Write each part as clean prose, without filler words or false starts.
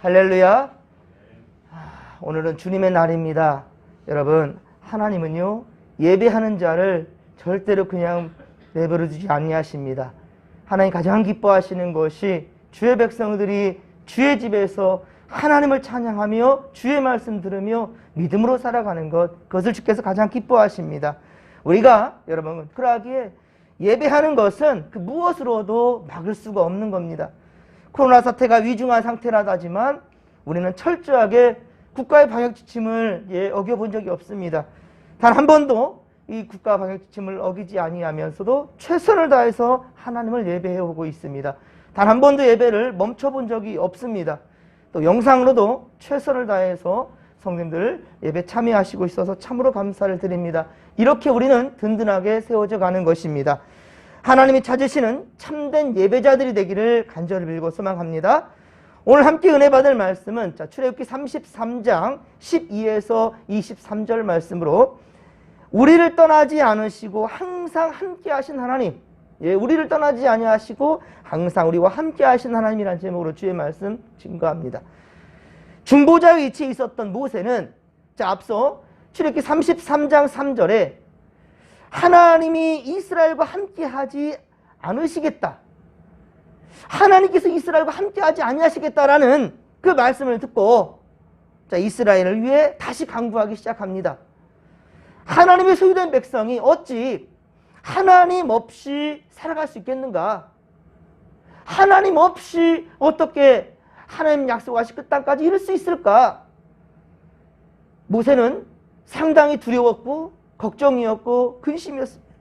할렐루야. 오늘은 주님의 날입니다. 여러분, 하나님은요, 예배하는 자를 절대로 그냥 내버려 두지 아니하십니다. 하나님 가장 기뻐하시는 것이 주의 백성들이 주의 집에서 하나님을 찬양하며 주의 말씀 들으며 믿음으로 살아가는 것, 그것을 주께서 가장 기뻐하십니다. 우리가 여러분 그러하기에 예배하는 것은 그 무엇으로도 막을 수가 없는 겁니다. 코로나 사태가 위중한 상태라다지만 우리는 철저하게 국가의 방역 지침을 어겨본 적이 없습니다. 단 한 번도 이 국가 방역 지침을 어기지 아니하면서도 최선을 다해서 하나님을 예배해 오고 있습니다. 단 한 번도 예배를 멈춰본 적이 없습니다. 또 영상으로도 최선을 다해서 성도님들 예배 참여하시고 있어서 참으로 감사를 드립니다. 이렇게 우리는 든든하게 세워져 가는 것입니다. 하나님이 찾으시는 참된 예배자들이 되기를 간절히 빌고 소망합니다. 오늘 함께 은혜 받을 말씀은 출애굽기 33장 12에서 23절 말씀으로 우리를 떠나지 않으시고 항상 함께 하신 하나님, 우리를 떠나지 아니하시고 항상 우리와 함께 하신 하나님이라는 제목으로 주의 말씀 증거합니다. 중보자의 위치에 있었던 모세는 앞서 출애굽기 33장 3절에 하나님이 이스라엘과 함께 하지 않으시겠다, 하나님께서 이스라엘과 함께 하지 아니하시겠다라는 그 말씀을 듣고 이스라엘을 위해 다시 간구하기 시작합니다. 하나님의 소유된 백성이 어찌 하나님 없이 살아갈 수 있겠는가? 하나님 없이 어떻게 하나님 약속하신 그 땅까지 이룰 수 있을까? 모세는 상당히 두려웠고 걱정이었고 근심이었습니다.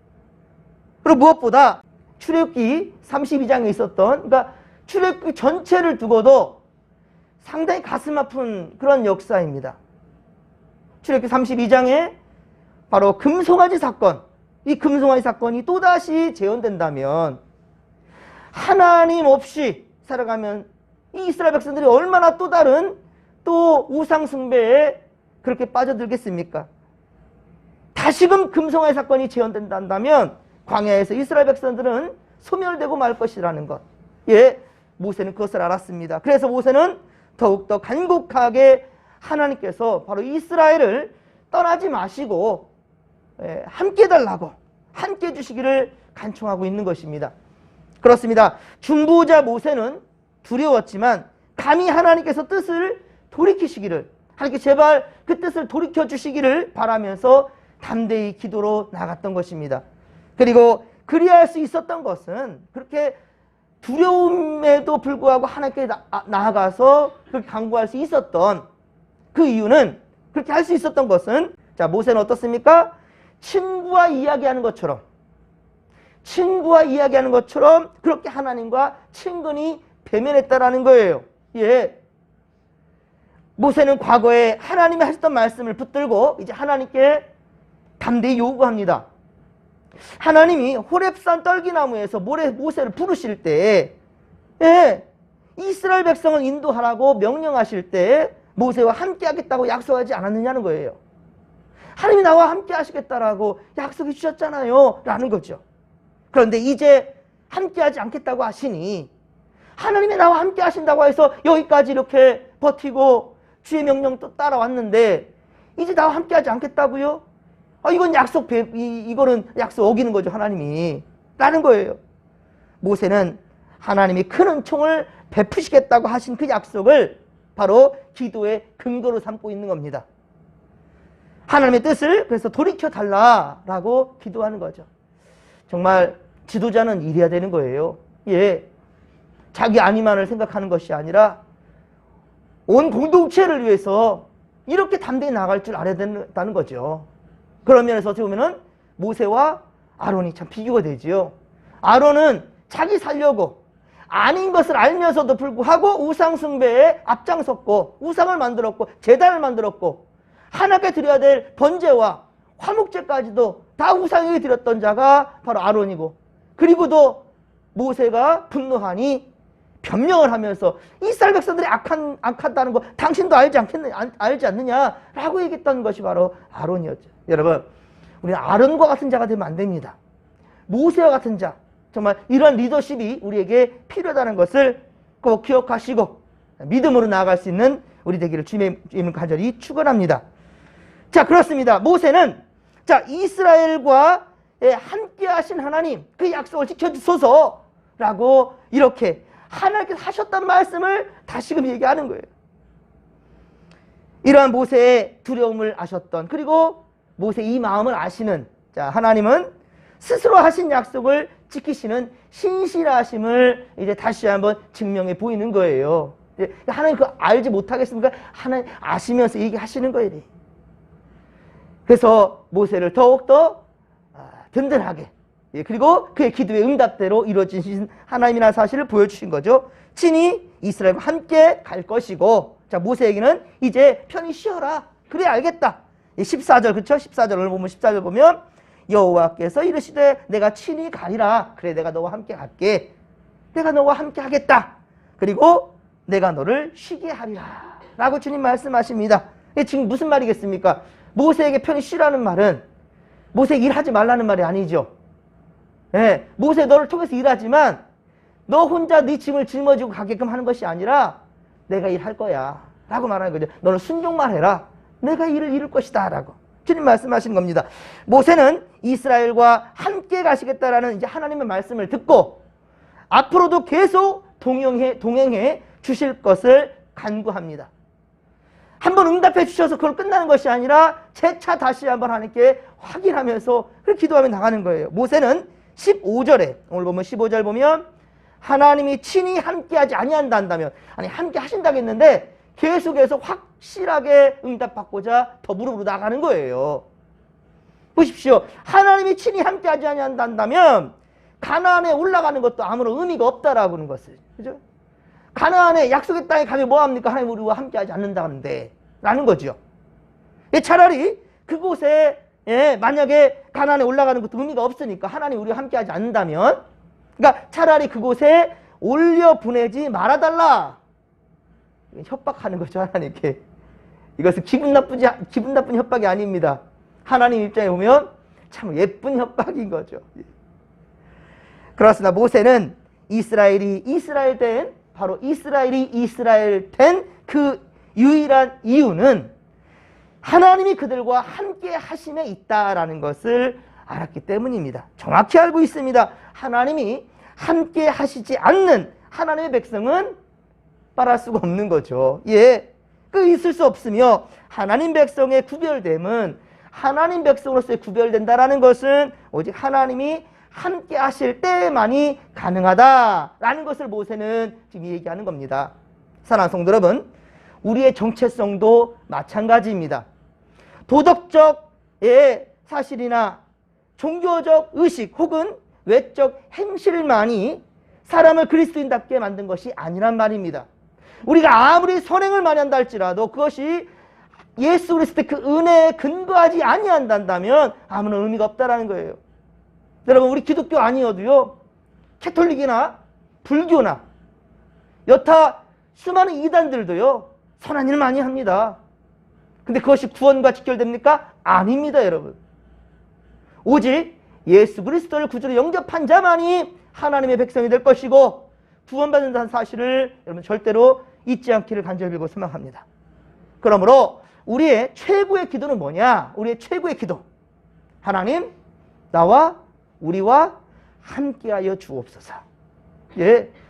그리고 무엇보다 출애굽기 32장에 있었던, 그러니까 출애굽기 전체를 두고도 상당히 가슴 아픈 그런 역사입니다. 출애굽기 32장에 바로 금송아지 사건, 이 금송아지 사건이 또다시 재현된다면 하나님 없이 살아가면 이 이스라엘 백성들이 얼마나 또 다른 또 우상 숭배에 그렇게 빠져들겠습니까? 다시금 금송아지 사건이 재현된다면 광야에서 이스라엘 백성들은 소멸되고 말 것이라는 것. 모세는 그것을 알았습니다. 그래서 모세는 더욱더 간곡하게 하나님께서 바로 이스라엘을 떠나지 마시고 함께 해달라고, 함께 해주시기를 간청하고 있는 것입니다. 그렇습니다. 중보자 모세는 두려웠지만 감히 하나님께서 뜻을 돌이키시기를, 하나님께 제발 그 뜻을 돌이켜 주시기를 바라면서 담대히 기도로 나갔던 것입니다. 그리고 그리할 수 있었던 것은, 그렇게 두려움에도 불구하고 하나님께 나아가서 그렇게 간구할 수 있었던 그 이유는, 그렇게 할 수 있었던 것은, 모세는 어떻습니까? 친구와 이야기하는 것처럼 그렇게 하나님과 친근히 배면했다라는 거예요. 모세는 과거에 하나님이 하셨던 말씀을 붙들고 이제 하나님께 담대히 요구합니다. 하나님이 호렙산 떨기나무에서 모세를 부르실 때, 이스라엘 백성을 인도하라고 명령하실 때 모세와 함께 하겠다고 약속하지 않았느냐는 거예요. 하나님이 나와 함께 하시겠다라고 약속해 주셨잖아요 라는 거죠. 그런데 이제 함께 하지 않겠다고 하시니, 하나님이 나와 함께 하신다고 해서 여기까지 이렇게 버티고 주의 명령 또 따라왔는데 이제 나와 함께 하지 않겠다고요? 이건 이거는 약속 어기는 거죠, 하나님이. 라는 거예요. 모세는 하나님이 큰 은총을 베푸시겠다고 하신 그 약속을 바로 기도의 근거로 삼고 있는 겁니다. 하나님의 뜻을 그래서 돌이켜달라라고 기도하는 거죠. 정말 지도자는 이래야 되는 거예요. 자기 안위만을 생각하는 것이 아니라 온 공동체를 위해서 이렇게 담대히 나갈 줄 알아야 된다는 거죠. 그런 면에서 어떻게 보면은 모세와 아론이 참 비교가 되지요. 아론은 자기 살려고 아닌 것을 알면서도 불구하고 우상 숭배에 앞장섰고 우상을 만들었고 제단을 만들었고 하나님께 드려야 될 번제와 화목제까지도 다 우상에게 드렸던 자가 바로 아론이고, 그리고도 모세가 분노하니 변명을 하면서 이스라엘 백성들이 악하다는 거 당신도 알지 않느냐라고 얘기했던 것이 바로 아론이었죠. 여러분, 우리는 아론과 같은 자가 되면 안 됩니다. 모세와 같은 자, 정말 이런 리더십이 우리에게 필요하다는 것을 꼭 기억하시고 믿음으로 나아갈 수 있는 우리 되기를 주님의 이름을 간절히 축원합니다. 자, 그렇습니다. 모세는 자, 이스라엘과 함께 하신 하나님, 그 약속을 지켜주소서라고 이렇게 하나님께서 하셨단 말씀을 다시금 얘기하는 거예요. 이러한 모세의 두려움을 아셨던, 그리고 모세의 이 마음을 아시는, 자, 하나님은 스스로 하신 약속을 지키시는 신실하심을 이제 다시 한번 증명해 보이는 거예요. 하나님 그거 알지 못하겠습니까? 하나님 아시면서 얘기하시는 거예요. 그래서 모세를 더욱더 든든하게, 그리고 그의 기도의 응답대로 이루어진 하나님이라는 사실을 보여주신 거죠. 친히 이스라엘과 함께 갈 것이고, 자, 모세에게는 이제 편히 쉬어라. 그래, 알겠다. 14절, 그렇죠? 14절 오늘 보면 14절 보면 여호와께서 이르시되 내가 친히 가리라. 그래, 내가 너와 함께 갈게. 내가 너와 함께 하겠다. 그리고 내가 너를 쉬게 하리라 라고 주님 말씀하십니다. 이게 지금 무슨 말이겠습니까? 모세에게 편히 쉬라는 말은 모세에게 일하지 말라는 말이 아니죠. 예, 모세 너를 통해서 일하지만 너 혼자 네 짐을 짊어지고 가게끔 하는 것이 아니라 내가 일할 거야 라고 말하는 거죠. 너는 순종만 해라. 내가 일을 이룰 것이다 라고 주님 말씀하시는 겁니다. 모세는 이스라엘과 함께 가시겠다라는 이제 하나님의 말씀을 듣고 앞으로도 계속 동행해 주실 것을 간구합니다. 한번 응답해 주셔서 그걸 끝나는 것이 아니라 재차 다시 한번 하나님께 확인하면서 그렇게 기도하며 나가는 거예요. 모세는 15절에, 오늘 보면 15절 보면 하나님이 친히 함께하지 아니한다면, 아니 함께 하신다겠는데 계속해서 확실하게 응답받고자 더 무릎으로 나가는 거예요. 보십시오. 하나님이 친히 함께하지 아니한다면 가나안에 올라가는 것도 아무런 의미가 없다라고 하는 것을, 그죠? 가나안에 약속의 땅에 가면 뭐합니까? 하나님 우리와 함께하지 않는다는데 라는 거죠. 차라리 그곳에 만약에 가나안에 올라가는 것도 의미가 없으니까 하나님 우리와 함께하지 않는다면, 그러니까 차라리 그곳에 올려 보내지 말아달라. 협박하는 거죠, 하나님께. 이것은 기분 나쁜 협박이 아닙니다. 하나님 입장에 보면 참 예쁜 협박인 거죠. 그렇습니다. 모세는 이스라엘이 이스라엘 된 그 유일한 이유는 하나님이 그들과 함께 하심에 있다라는 것을 알았기 때문입니다. 정확히 알고 있습니다. 하나님이 함께 하시지 않는 하나님의 백성은 말할 수가 없는 거죠. 그 있을 수 없으며 하나님 백성의 구별됨은 하나님 백성으로서의 구별된다라는 것은 오직 하나님이 함께 하실 때만이 가능하다라는 것을 모세는 지금 얘기하는 겁니다. 사랑하는 성도 여러분, 우리의 정체성도 마찬가지입니다. 도덕적 사실이나 종교적 의식 혹은 외적 행실만이 사람을 그리스도인답게 만든 것이 아니란 말입니다. 우리가 아무리 선행을 많이 한다 할지라도 그것이 예수 그리스도의 그 은혜에 근거하지 아니한다면 아무런 의미가 없다라는 거예요. 여러분, 우리 기독교 아니어도요, 캐톨릭이나 불교나 여타 수많은 이단들도요 선한 일 많이 합니다. 근데 그것이 구원과 직결됩니까? 아닙니다, 여러분. 오직 예수 그리스도를 구주로 영접한 자만이 하나님의 백성이 될 것이고 구원받는다는 사실을 여러분 절대로 잊지 않기를 간절히 빌고 소망합니다. 그러므로 우리의 최고의 기도는 뭐냐? 우리의 최고의 기도, 하나님 나와 우리와 함께하여 주옵소서.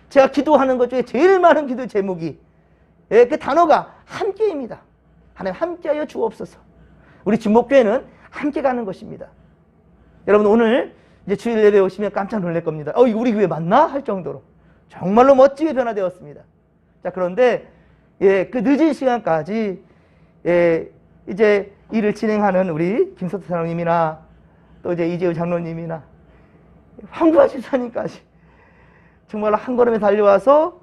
제가 기도하는 것 중에 제일 많은 기도의 제목이 그 단어가 함께입니다. 하나님 함께하여 주옵소서. 우리 진목교회는 함께 가는 것입니다. 여러분, 오늘 이제 주일 예배 오시면 깜짝 놀랄 겁니다. 우리 교회 맞나? 할 정도로 정말로 멋지게 변화되었습니다. 자, 그런데 그 늦은 시간까지 이제 일을 진행하는 우리 김석태 사장님이나 또 이제 이재우 장로님이나 황구아 집사님까지 정말로 한 걸음에 달려와서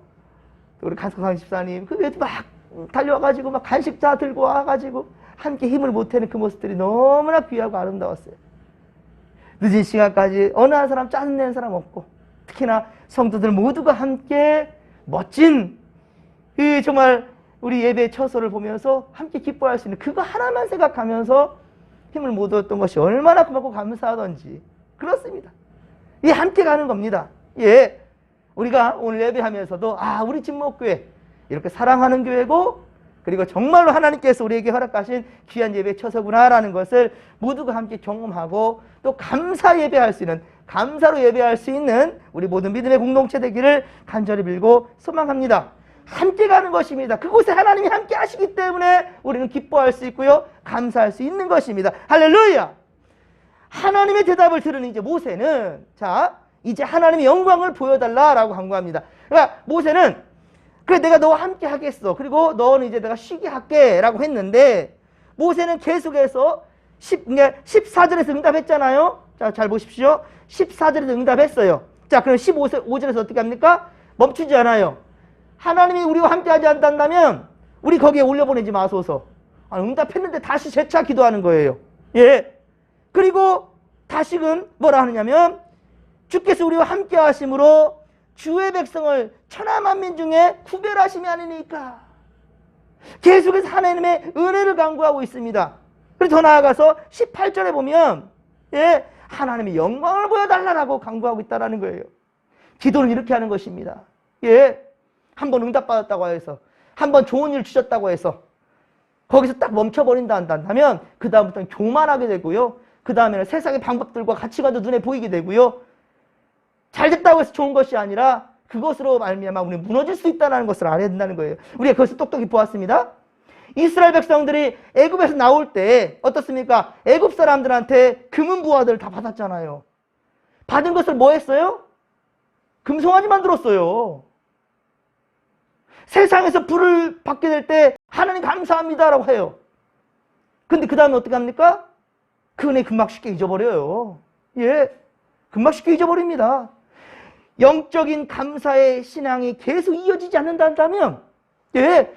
또 우리 간석상 집사님 그 외에도 막 달려와가지고 막 간식 다 들고 와가지고 함께 힘을 보태는 그 모습들이 너무나 귀하고 아름다웠어요. 늦은 시간까지 어느 한 사람 짜증내는 사람 없고, 특히나 성도들 모두가 함께 멋진 정말 우리 예배 처소를 보면서 함께 기뻐할 수 있는 그거 하나만 생각하면서 힘을 못 얻었던 것이 얼마나 고맙고 감사하던지. 그렇습니다. 함께 가는 겁니다. 우리가 오늘 예배하면서도 우리 진목교회 이렇게 사랑하는 교회고, 그리고 정말로 하나님께서 우리에게 허락하신 귀한 예배 처소구나라는 것을 모두가 함께 경험하고 또 감사 예배할 수 있는, 감사로 예배할 수 있는 우리 모든 믿음의 공동체 되기를 간절히 빌고 소망합니다. 함께 가는 것입니다. 그곳에 하나님이 함께 하시기 때문에 우리는 기뻐할 수 있고요, 감사할 수 있는 것입니다. 할렐루야! 하나님의 대답을 들은 이제 모세는, 자, 이제 하나님의 영광을 보여달라라고 간구합니다. 그러니까 모세는, 그래 내가 너와 함께 하겠어, 그리고 너는 이제 내가 쉬게 할게 라고 했는데, 모세는 계속해서 14절에서 응답했잖아요. 자, 잘 보십시오. 14절에서 응답했어요. 자, 그럼 15절에서 어떻게 합니까? 멈추지 않아요. 하나님이 우리와 함께 하지 않는다면 우리 거기에 올려보내지 마소서. 응답했는데 다시 재차 기도하는 거예요. 예. 그리고 다시금 뭐라 하느냐면, 주께서 우리와 함께 하심으로 주의 백성을 천하 만민 중에 구별하심이 아니니까. 계속해서 하나님의 은혜를 간구하고 있습니다. 그리고 더 나아가서 18절에 보면, 예, 하나님의 영광을 보여달라고 간구하고 있다는 거예요. 기도는 이렇게 하는 것입니다. 예, 한번 응답받았다고 해서, 한번 좋은 일 주셨다고 해서 거기서 딱 멈춰버린다 한다면 그 다음부터는 교만하게 되고요, 그 다음에는 세상의 방법들과 가치관도 눈에 보이게 되고요, 잘 됐다고 해서 좋은 것이 아니라 그것으로 말미암아 우리는 무너질 수 있다는 것을 알아야 된다는 거예요. 우리가 그것을 똑똑히 보았습니다. 이스라엘 백성들이 애굽에서 나올 때 어떻습니까? 애굽 사람들한테 금은 부하들 다 받았잖아요. 받은 것을 뭐 했어요? 금송아지 만들었어요. 세상에서 불을 받게 될 때 하나님 감사합니다라고 해요. 근데 그 다음에 어떻게 합니까? 그 은혜 금방 쉽게 잊어버려요. 예, 금방 쉽게 잊어버립니다. 영적인 감사의 신앙이 계속 이어지지 않는다면, 예,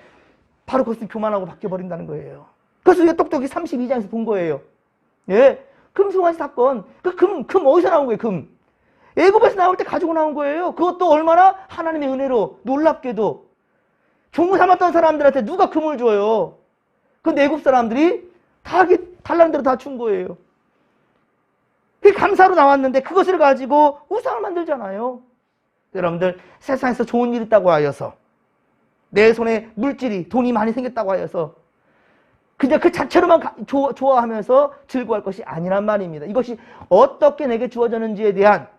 바로 그것은 교만하고 바뀌어버린다는 거예요. 그래서 우리가 똑똑히 32장에서 본 거예요. 예, 금송아지 사건. 그 금 어디서 나온 거예요? 금. 애굽에서 나올 때 가지고 나온 거예요. 그것도 얼마나 하나님의 은혜로, 놀랍게도 종을 삼았던 사람들한테 누가 금을 줘요? 근데 애굽 사람들이 다 달라는 대로 다 준 거예요. 그게 감사로 나왔는데 그것을 가지고 우상을 만들잖아요. 여러분들, 세상에서 좋은 일 있다고 하여서, 내 손에 물질이, 돈이 많이 생겼다고 하여서 그냥 그 자체로만 좋아하면서 즐거워할 것이 아니란 말입니다. 이것이 어떻게 내게 주어졌는지에 대한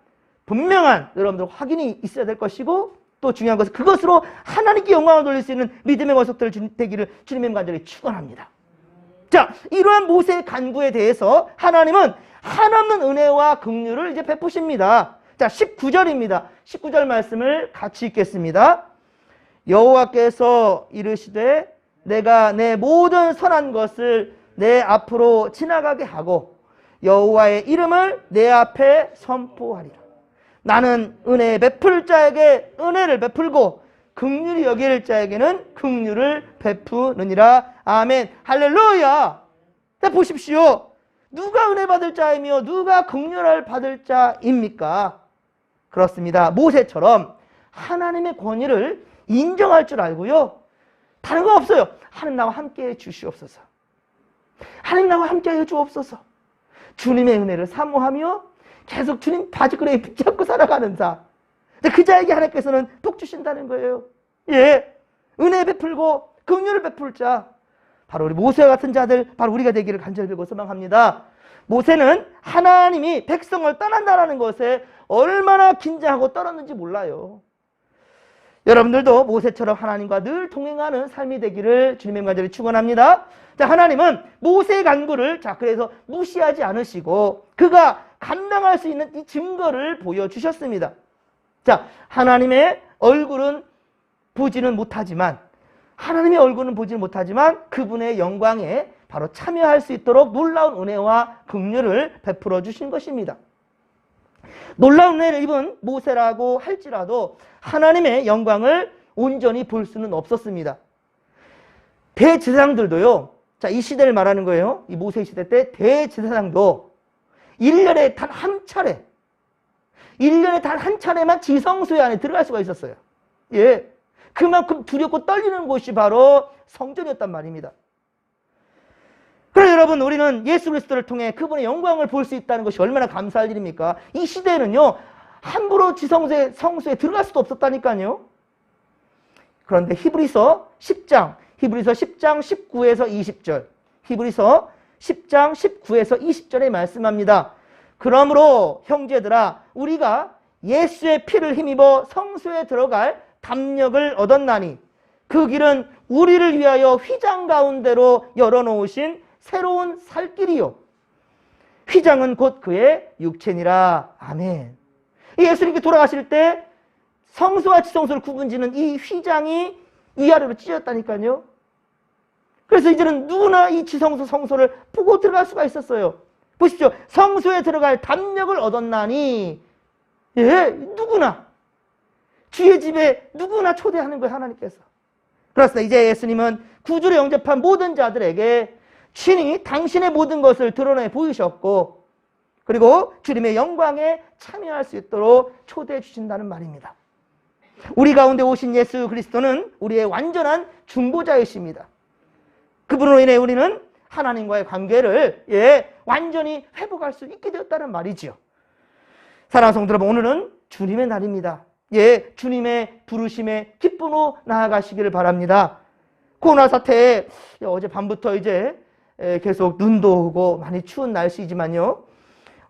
분명한 여러분들 확인이 있어야 될 것이고, 또 중요한 것은 그것으로 하나님께 영광을 돌릴 수 있는 믿음의 모습들 되기를 주님의 간절히 축원합니다. 자, 이러한 모세의 간구에 대해서 하나님은 한없는 은혜와 긍휼을 이제 베푸십니다. 자, 19절입니다. 19절 말씀을 같이 읽겠습니다. 여호와께서 이르시되 내가 내 모든 선한 것을 내 앞으로 지나가게 하고 여호와의 이름을 내 앞에 선포하리라. 나는 은혜 베풀 자에게 은혜를 베풀고 긍휼히 여길 자에게는 긍휼을 베푸느니라. 아멘. 할렐루야. 자, 보십시오. 누가 은혜 받을 자이며 누가 긍휼을 받을 자입니까? 그렇습니다. 모세처럼 하나님의 권위를 인정할 줄 알고요, 다른 거 없어요. 하나님 나와 함께해 주시옵소서. 하나님 나와 함께해 주옵소서. 주님의 은혜를 사모하며 계속 주님 바지끄레기 붙잡고 살아가는 자, 그 자에게 하나님께서는 복 주신다는 거예요. 예, 은혜 베풀고 긍휼을 베풀 자, 바로 우리 모세와 같은 자들, 바로 우리가 되기를 간절히 빌고 소망합니다. 모세는 하나님이 백성을 떠난다라는 것에 얼마나 긴장하고 떨었는지 몰라요. 여러분들도 모세처럼 하나님과 늘 동행하는 삶이 되기를 주님의 간절히 축원합니다. 자, 하나님은 모세의 간구를, 자, 그래서 무시하지 않으시고 그가 감당할 수 있는 이 증거를 보여주셨습니다. 자, 하나님의 얼굴은 보지는 못하지만, 하나님의 얼굴은 보지는 못하지만 그분의 영광에 바로 참여할 수 있도록 놀라운 은혜와 긍휼을 베풀어 주신 것입니다. 놀라운 은혜를 입은 모세라고 할지라도 하나님의 영광을 온전히 볼 수는 없었습니다. 대제사장들도요, 자, 이 시대를 말하는 거예요. 이 모세 시대 때 대제사장도 1년에 단 한 차례, 1년에 단 한 차례만 지성소에 안에 들어갈 수가 있었어요. 예, 그만큼 두렵고 떨리는 곳이 바로 성전이었단 말입니다. 그래 여러분, 우리는 예수 그리스도를 통해 그분의 영광을 볼 수 있다는 것이 얼마나 감사할 일입니까? 이 시대에는요, 함부로 성소에 들어갈 수도 없었다니까요. 그런데 히브리서 10장 19에서 20절, 히브리서 10장 19에서 20절에 말씀합니다. 그러므로 형제들아, 우리가 예수의 피를 힘입어 성소에 들어갈 담력을 얻었나니 그 길은 우리를 위하여 휘장 가운데로 열어놓으신 새로운 살 길이요, 휘장은 곧 그의 육체니라. 아멘. 예수님께 돌아가실 때 성소와 지성소를 구분짓는 이 휘장이 위아래로 찢어졌다니까요. 그래서 이제는 누구나 이 지성소 성소를 보고 들어갈 수가 있었어요. 보십시오. 성소에 들어갈 담력을 얻었나니, 예, 누구나, 주의 집에 누구나 초대하는 거예요, 하나님께서. 그렇습니다. 이제 예수님은 구주를 영접한 모든 자들에게 친히 당신의 모든 것을 드러내 보이셨고, 그리고 주님의 영광에 참여할 수 있도록 초대해 주신다는 말입니다. 우리 가운데 오신 예수 그리스도는 우리의 완전한 중보자이십니다. 그분으로 인해 우리는 하나님과의 관계를 완전히 회복할 수 있게 되었다는 말이지요. 사랑하는 성도 여러분, 오늘은 주님의 날입니다. 주님의 부르심에 기쁨으로 나아가시기를 바랍니다. 코로나 사태에 어제 밤부터 이제 계속 눈도 오고 많이 추운 날씨이지만요,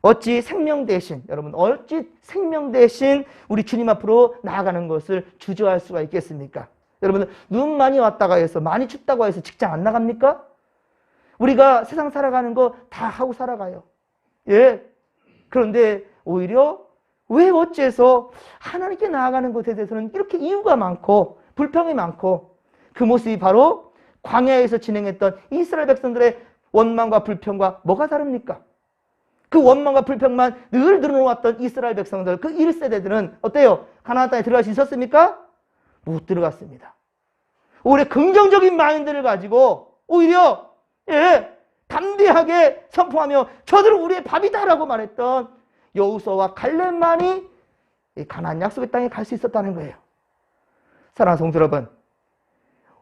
어찌 생명 대신, 여러분, 어찌 생명 대신 우리 주님 앞으로 나아가는 것을 주저할 수가 있겠습니까? 여러분, 눈 많이 왔다가 해서, 많이 춥다고 해서 직장 안 나갑니까? 우리가 세상 살아가는 거 다 하고 살아가요. 그런데 오히려 왜 어째서 하나님께 나아가는 것에 대해서는 이렇게 이유가 많고 불평이 많고, 그 모습이 바로 광야에서 진행했던 이스라엘 백성들의 원망과 불평과 뭐가 다릅니까? 그 원망과 불평만 늘 늘어놓았던 이스라엘 백성들, 그 1세대들은 어때요? 가나안 땅에 들어갈 수 있었습니까? 못 들어갔습니다. 오히려 긍정적인 마인드를 가지고 오히려 담대하게 선포하며 저들은 우리의 밥이다라고 말했던 여호수아와 갈렙만이 가나안 약속의 땅에 갈 수 있었다는 거예요. 사랑하는 성도 여러분,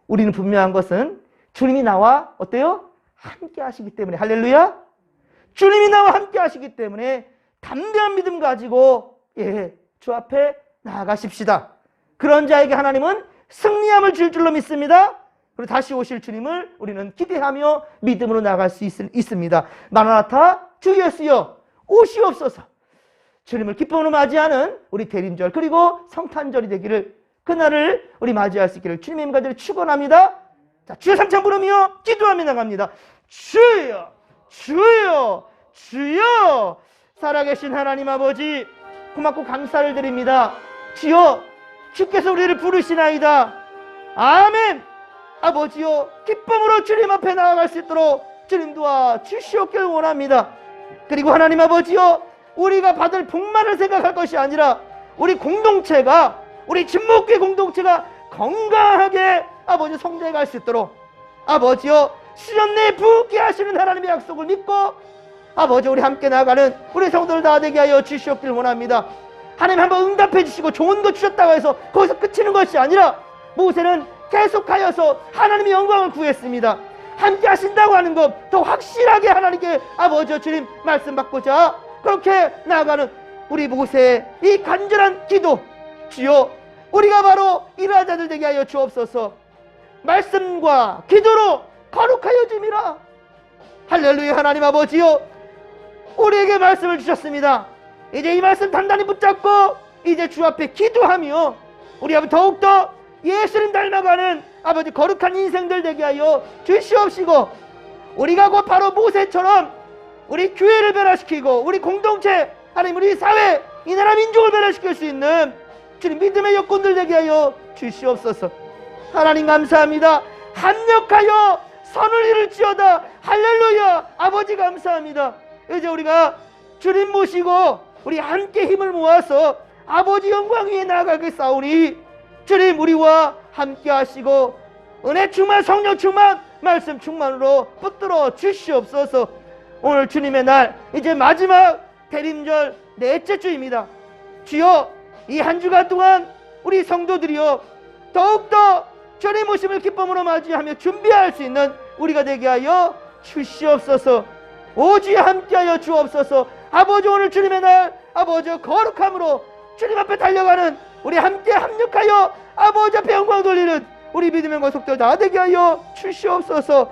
우리는 분명한 것은 주님이 나와 어때요? 함께 하시기 때문에, 할렐루야! 주님이 나와 함께 하시기 때문에 담대한 믿음 가지고 주 앞에 나아가십시다. 그런 자에게 하나님은 승리함을 줄 줄로 믿습니다. 그리고 다시 오실 주님을 우리는 기대하며 믿음으로 나아갈 수 있습니다. 마라나타, 주 예수여 오시옵소서. 주님을 기쁨으로 맞이하는 우리 대림절, 그리고 성탄절이 되기를, 그날을 우리 맞이할 수 있기를 주님의 임가들을 축원합니다. 자, 주여 삼창 부르며 기도하며 나갑니다. 주여, 주여, 주여. 살아계신 하나님 아버지, 고맙고 감사를 드립니다. 주여, 주께서 우리를 부르시나이다. 아멘. 아버지여, 기쁨으로 주님 앞에 나아갈 수 있도록 주님 도와 주시옵기를 원합니다. 그리고 하나님 아버지여, 우리가 받을 복만을 생각할 것이 아니라 우리 공동체가, 우리 진목교회 공동체가 건강하게 아버지 성장해 갈 수 있도록 아버지여, 시련 내에 부게 하시는 하나님의 약속을 믿고 아버지 우리 함께 나가는 우리 성도들 다 되게 하여 주시옵기를 원합니다. 하나님 한번 응답해 주시고 좋은 것 주셨다고 해서 거기서 끝이는 것이 아니라, 모세는 계속하여서 하나님의 영광을 구했습니다. 함께 하신다고 하는 것 더 확실하게 하나님께 아버지 주님 말씀 받고자 그렇게 나아가는 우리 모세의 이 간절한 기도, 주여 우리가 바로 이러한 자들 되게 하여 주옵소서. 말씀과 기도로 거룩하여 줌이라. 할렐루야. 하나님 아버지요, 우리에게 말씀을 주셨습니다. 이제 이 말씀 단단히 붙잡고 이제 주 앞에 기도하며 우리 아버지 더욱더 예수님 닮아가는 아버지 거룩한 인생들 되게 하여 주시옵시고, 우리가 곧 바로 모세처럼 우리 교회를 변화시키고 우리 공동체, 하나님 우리 사회, 이 나라 민족을 변화시킬 수 있는 주님 믿음의 여건들 되게 하여 주시옵소서. 하나님 감사합니다. 합력하여 선을 이룰지어다. 할렐루야. 아버지 감사합니다. 이제 우리가 주님 모시고 우리 함께 힘을 모아서 아버지 영광 위에 나아가겠사오니 주님 우리와 함께 하시고 은혜 충만, 성령 충만, 말씀 충만으로 붙들어 주시옵소서. 오늘 주님의 날, 이제 마지막 대림절 넷째 주입니다. 주여, 이 한 주간 동안 우리 성도들이여 더욱더 주님 오심을 기쁨으로 맞이하며 준비할 수 있는 우리가 되게 하여 주시옵소서. 오주에 함께하여 주옵소서. 아버지 오늘 주님의 날, 아버지 거룩함으로 주님 앞에 달려가는 우리 함께 합력하여 아버지 앞에 영광 돌리는 우리 믿음의 권속들 다 되게 하여 주시옵소서.